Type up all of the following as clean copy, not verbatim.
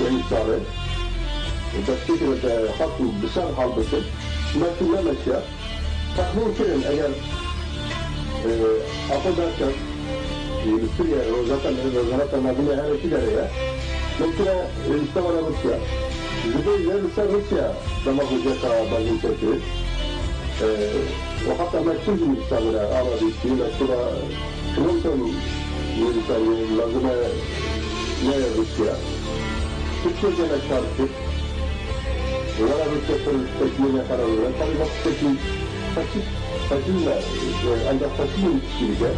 yani sabe تفكير خطو بسر حالبته ما كنا مشيا ممكن اگر أخذت السوريا وزارة المدنية هذا كده يا ممكن يستمر روسيا زي روسيا لما وجدت بعض الشيء وحتى ما تيجي يستمر أراضي كده كده ممكن يستمر لازم لا روسيا كل شيء نشارك ولا روسيا تكمل قرارنا طبعا تكمل فكيل عند فكيل كده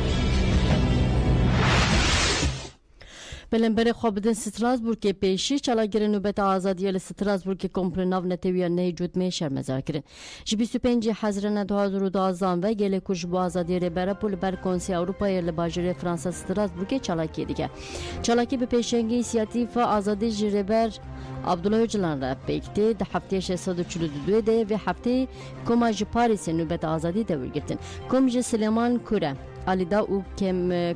بلنبر خوابدن ستراسبورگ پیشی چالاگیر نوبت آزادی ستراسبورگ کمپرناو نتویا نهجود می شرمزار کرد. 25 حزران 2012 و گله کش با آزادی ربر پول بر کنسی اروپای لباجر فرانسه ستراسبورگ چالاکی دیگه. چالاکی به پیشنگی سیاتیف آزادی جربر عبدالله öcalan را پکتی ده هفته 642 ده و هفته کماج پاریس نوبت آزادی دور گرتن. کمج سلیمان کوره Alida u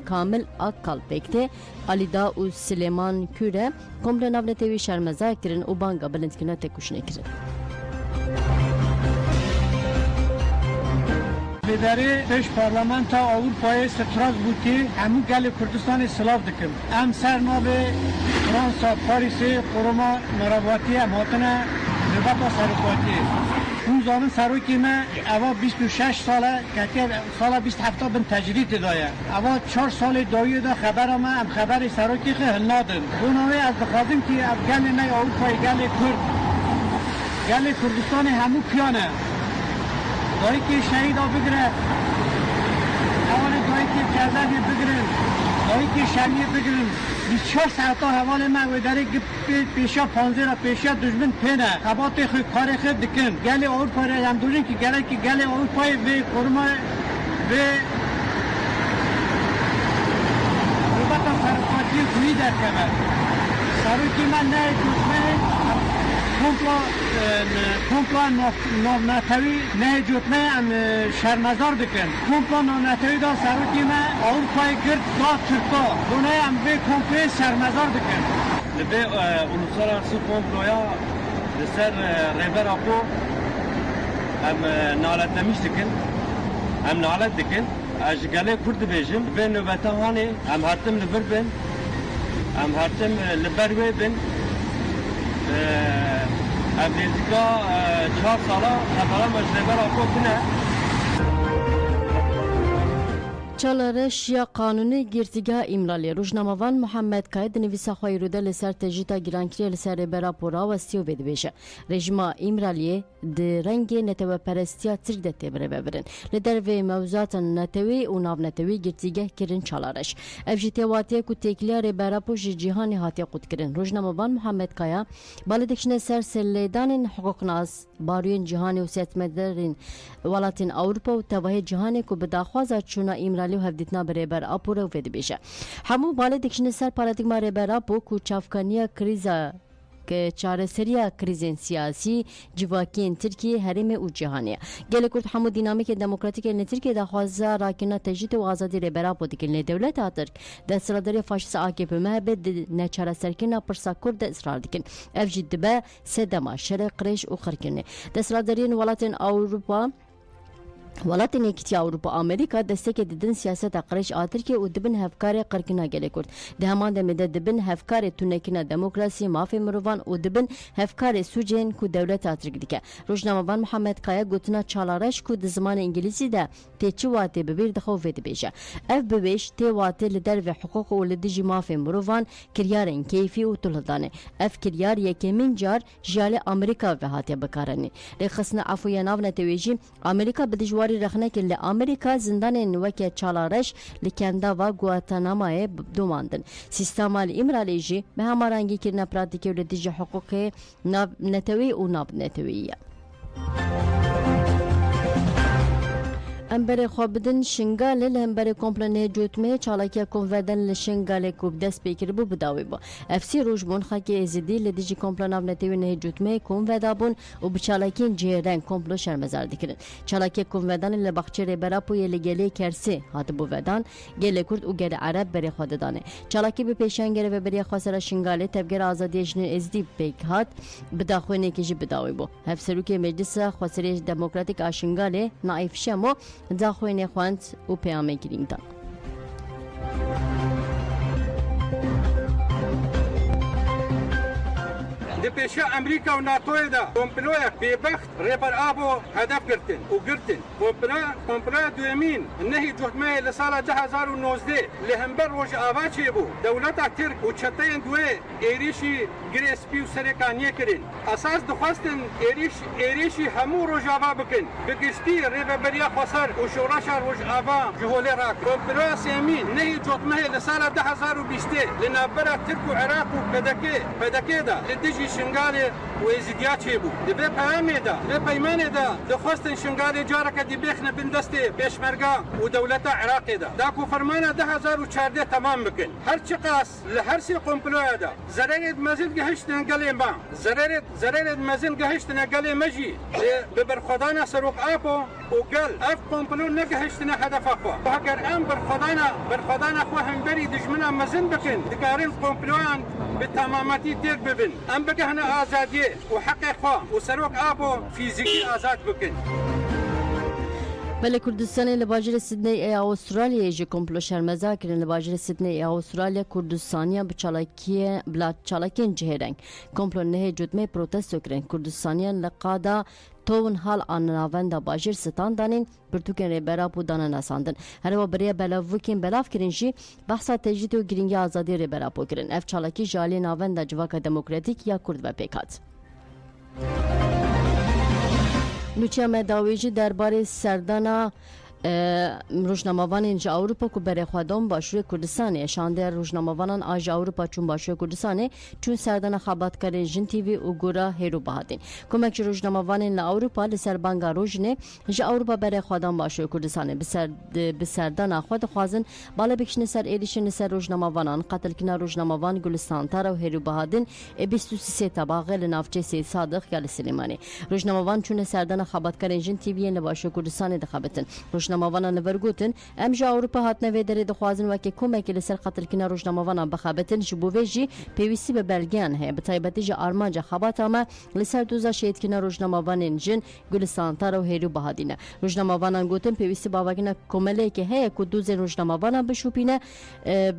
Kamil Akkal pekte Alida u Süleyman Küre komple navnetevi şermeza kirin u banga bilindkine tekuşne kirin. Bedari beş parlamenta Avrupa'ya Strasbourg'u hemu geli Kürdistan'ı Slav dikim. Em sernabe Fransa, Paris'i koruma merabatiye matına nöbeta serukati. اون زمان سروکی من اوا 26 ساله که سال 27 بن تجرید دایا اوا 4 سال دایی دا خبر ما ام خبر سروکی خیلی نادن اونوی از بخوادیم که اب گل نه اروپای گل کرد گل کردستان همو پیانه دایی که شهید ها بگره اول دایی که جزدی بگرن دایی که شمیه بگرن 24 ساعت حوال ما و داره پیشا 15 را پیشا دشمن پینه خبات خود کار خود دکن گل اروپا را هم دوشن که گل اروپای به کرما به روبتا سرکاتی کوی در کمر سروکی من نه دشمن کمپلا نامنتوی نه جوتمه ام شرمزار بکن کمپلا نامنتوی دا سروکی من اروپای گرد دا ترکا دونه ام به کمپلا شرمزار بکن لبه اولوسال ارسو کمپلایا لسر ریبر اپو ام نالت نمیش دکن ام نالت دکن اجگاله کرد بیجم به نوبتا هانی ام هرتم لبر بن ام هرتم لبروی بن امریکا 4 ساله خطران مجدبر آقا کنه چالرش یا قانون گرتیگاه املالی روزنامه‌وان محمد کاید نویسا خواهی رو دل سر تجیتا گرانکری لسر برا پورا و سیو بده بشه رژیم املالی ده رنگ نتوه پرستیا ترک ده تبره ببرن لدر و موضوعات نتوه و ناو نتوه گرتیگاه کرن چالرش افجیتی واتی که تکلیار برا پوش جهانی هاتی قود کرن روزنامه‌وان محمد کایا بالدکشن سر سلیدان حقوق ناز باروین جهانی و سیتمدرین ولاتین اروپا و توه جهانی که بداخوازه چونا املالی و هفدیتنا برابر آپور و فید بیشه همو بالا دکشن سر پارادیگما ربر آپو کو چافکانیا کریزا که چاره سریا کریزن سیاسی جواکین ترکیه حرم و جهانیه گله کرد همو دینامیک دموکراتیک ترکیه دا خوازه راکنا تجدید و آزادی ربر آپو دکلن دولت ترک دسترادری فاشیست AKP مهبد نچاره سرکنا پرسا کرد اصرار دکن اف جدبه سدما شرق قریش و خرکنه دسترادرین ولاتین اروپا ولاتین یکتی اروپا آمریکا دستک دیدن سیاست قرش آترکیه و دبن هفکار قرکنا گله کرد ده همان دمیده دبن هفکار تونکینا دموکراسی مافی مروان و دبن هفکار سوجین کو دولت آترک دیگه روزنامه‌وان محمد کایا گوتنا چالارش کو زمان انگلیسی ده تیچی واتی ببیر دخو فید بیشه اف ببیش تی واتی لدر و حقوق و لدیجی مافی مروان کریارن کیفی و طلدانه اف کریار یکمین جار جال آمریکا و هاتی بکارنی رخصنا عفوی ناو نتویجی آمریکا بدجوار رخنه که لامریکا زندان نوکه چالارش لکندا و گواتانامای دوماندن سیستمال امرالیجی به همارنگی کرنا پراتیکی و لدیج حقوق نتوی و ناب نتویه امبر خوابدن شنگال لهمبر کمپلنه جوتمه چالاکی کنودن لشنگال کوب دست پیکر بو بداوی با افسی روش بون خاکی ازیدی لدیجی کمپلناو نتیوی نه جوتمه کنودا بون و بچالاکین جهرن کمپلو شرمزار دکرن چالاکی کنودن لبخچه ربرا پوی لگلی کرسی هات بو ودان گله کرد و گله عرب بری خود دانه چالاکی به پیشنگره و بری خاصره شنگال تبگر آزادی جن ازدی پیک هات بداخونه کیجی بداوی با هفسروک مجلس خاصره دموکراتیک آشنگال نایف شمو داخونه خوند و پیامه گیریم دپیش امریکا و ناتوی دا کمپلویک بیبخت ریبر آبو هدف گرتن و گرتن کمپلوی دویمین نهی جهتمه لسال 2019 لهمبر روش آوا چی بو دولتا ترک و چطین دوی ایریشی گریسپی و سرکانیه کرن اساس دخواستن ایریشی همو روش آوا بکن بگشتی ریبر بریا خسر و شوراشا روش آوا جهوله را کمپلوی سیمین نهی جهتمه لسال 2020 لنابرا ترک و عراق و پدکه دا لدیجی شنگاله و ازدیا چی بو دبه پیامه دا دبه پیمانه دا دخواستن شنگاله جارکه دی بخنه بندسته پیشمرگا و دولت عراق دا داکو فرمانه 2014 تمام بکن هر چی قاس لهر سی قمپلویا دا زرارت مزل گهشتن گلی ما زرارت مزل گهشتن گلی مجی ببرخدانا سروق آپو و گل اف قمپلو نگهشتن هدف اخوا و اگر ام برخدانا خو هم بری دجمنا مزل بکن دکارین قمپلویان به تماماتی تیک ببین ام بگهنه آزادیه و حق خوا و سروک آبو فیزیکی آزاد بکن بله کردستان لباجر سیدنی ای استرالیا جی کمپلو شرمزا کردن لباجر سیدنی ای استرالیا کردستانیا بلا چالاکین جهرنگ کمپلو نه جدمه پروتستو کردن کردستانیا لقادا تون حال آنراوند باجر ستان دانین پرتوکن ریبرا بودان نساندن هر و برای بلاوکین بلاف کرنجی بحثا تجدید و گرینگی آزادی ریبرا پو کرن اف چالاکی جالی ناوند جواک دموکراتیک یا کرد و پیکات نوچه مداویجی درباره سردانا روزنامه‌وان اینجا اروپا کو بر خودم باشور کردستان شانده روزنامه‌وانان آج اروپا چون باشور کردستان چون سردان خبرگار جن تی وی و گورا هرو بهادین کمک روزنامه‌وان ل اروپا لسر بانگا روزنه ج اروپا بر خودم باشور کردستان به سردان خود خوازن بالا بکشن سر ایلیشن سر روزنامه‌وانان قتل کنا روزنامه‌وان گلستان تر و هرو بهادین 23 تباغه لنافچه سید صادق گل سلیمانی روزنامه‌وان چون سردان خبرگار جن تی وی ل باشور کردستان دخبتن روزنامه‌وانان لورگوتن ام جا اروپا هاتنه و دره دخوازن وکی کمک لسر قتل کنا روزنامه‌وانان بخابتن جبوویجی پیویسی به بلگیان هه به تایبتی جا آرمانجا خبات اما لسر دوزا شهید کنا روزنامه‌وانان جن گلستان تر و هیرو بهادینه روزنامه‌وانان گوتن پیویسی باوگینا کمله که هه کو دوز روزنامه‌وانان بشوپینه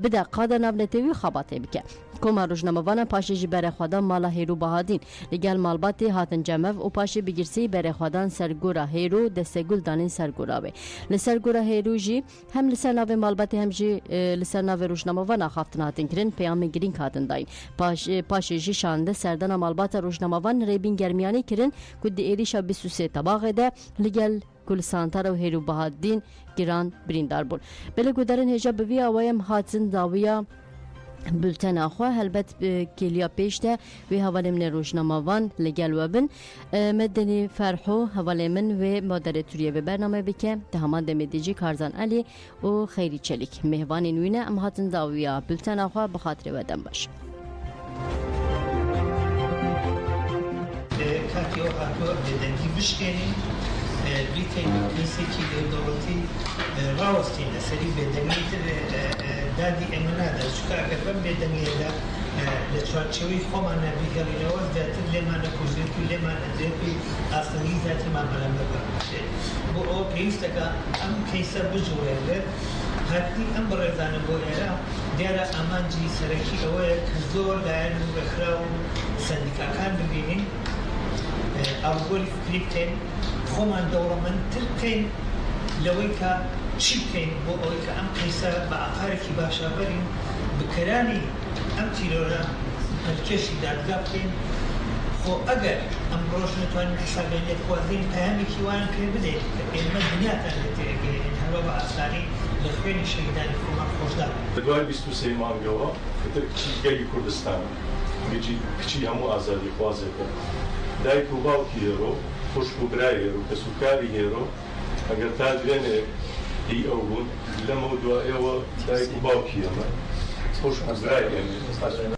بده قاده نولتوی خباته بکه کما روزنامه‌وانان پاشجی بر خودان مالا هیرو بهادین لگل مالباتی هاتن جمع و پاش بگیرسی بر خودان سرگورا هیرو دستگل دانین سرگوراوی لسر گوره هیروجی هم لسر ناو مالباتی هم جی لسر ناو روزنامه‌وان خافتن هاتن کرن پیام گرین هاتن داین پاش جی شانده سردان مالبات روزنامه‌وان ریبین گرمیانی کرن کد ایریشا 23 تباغه ده لگل گلستانتر و هیرو بهادین گران بریندار بول بله گودرن هجا بوی اوایم هاتن داویا بولتن آخوا هلبت کلیا پیشته و حوالی من روزنامه‌وان لگل وبن مدنی فرحو حوالی من و مادراتوریه و برنامه بکه تهمان دمیدیجی کارزان علی و خیری چلیک مهوانی نوینه ام هاتن داویا بولتن آخوا بخاطر ودن باش کاتیو هاتو دنگی بشکنی بیتین کلیسی که دولتی راوستین سری بدنیت دادی امنادا چون اگر بم بدنیدا لچارچوی خوامان بیگاری نواز داتر لمان کوزیتی لمان ادریپی اصلی ذاتی معامله بکنه بو او پیست که ام کیسر بجوره هاتی ام برزانه بویرا دیاره امانجی سرکی اوه کزور دایر بخراو سندیکاکان ببینین اول فکرین خوامان دوره من ترکین لویکا چیکین بو اویکا ام کیسر با آخرکی باشا بریم بکرانی ام تیرورا پرکشی دادگاه کن خو اگر ام روش نتوانیم حسابینیت خوازین پیامی کیوان که بده علم دنیا تنگتی اگرین هلو با اصلانی لخوین شهیدانی خوامان خوشدار دوای 23 مانگاوا کتر کچی گلی کردستان میجی کچی همو آزادی خوازه کرد دای کوباو کی هرو خوشبو برای هرو کسوکاری هرو ئەگەر تا درێنێ هی ئەو بوون لە مەودوایەوە دایک و باوکی ئەمە خۆش ئەزرای